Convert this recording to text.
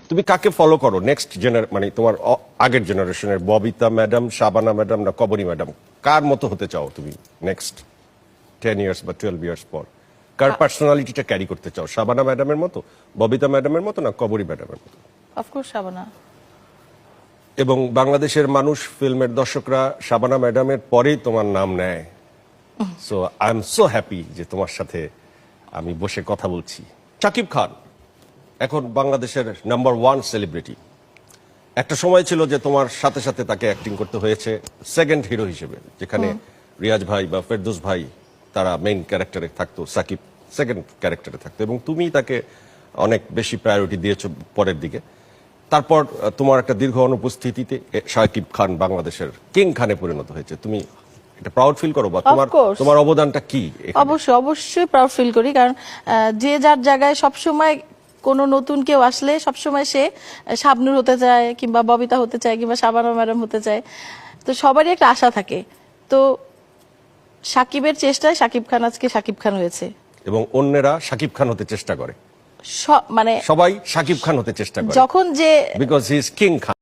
তুমি কাকে ফলো করো নেক্সট মানে তোমার আগের জেনারেশনের ববিতা ম্যাডাম, শাবানা ম্যাডাম না কবরী ম্যাডাম, কার মতো হতে চাও তুমি নেক্সট 10 ইয়ার্স বা 12 ইয়ার্স পর? কার পার্সোনালিটিটা ক্যারি করতে চাও? শাবানা ম্যাডামের মতো, ববিতা ম্যাডামের মতো না কবরী ম্যাডামের মতো? অফকোর্স শাবানা। এবং বাংলাদেশের মানুষ, ফিল্মের দর্শকরা শাবানা ম্যাডামের পরেই তোমার নাম নেয়। So I am so happy যে তোমার সাথে আমি বসে কথা বলছি। শাকিব খান এখন বাংলাদেশের নাম্বার 1 সেলিব্রিটি। একটা সময় ছিল যে তোমার সাথে সাথে তাকে অ্যাক্টিং করতে হয়েছে সেকেন্ড হিরো হিসেবে, যেখানে রিয়াজ ভাই বা ফেরদৌস ভাই তারা মেইন ক্যারেক্টারে থাকতো, সাকিব সেকেন্ড ক্যারেক্টারে থাকতো, এবং তুমি তাকে অনেক বেশি প্রায়োরিটি দিয়েছো পরের দিকে। তারপর তোমার একটা দীর্ঘ অনুপস্থিতিতে শাকিব খান বাংলাদেশের কিং খানে পরিণত হয়েছে। তুমি এটা প্রাউড ফিল করো বা তোমার course. তোমার অবদানটা কি এখানে? অবশ্যই প্রাউড ফিল করি, কারণ যে যার জায়গায় সবসময় কোনো নতুন কেউ আসলে সবসময় সে শাবনূর হতে চায়, কিংবা ববিতা হতে চায়, কিংবা শাবানা ম্যাডাম হতে চায়। তো সবারই একটা আশা থাকে। তো সাকিবের চেষ্টায় সাকিব খান আজকে সাকিব খান হয়েছে, এবং অন্যেরা শাকিব খান হতে চেষ্টা করে, মানে সবাই শাকিব খান হতে চেষ্টা করে, যখন যে because he is king Khan.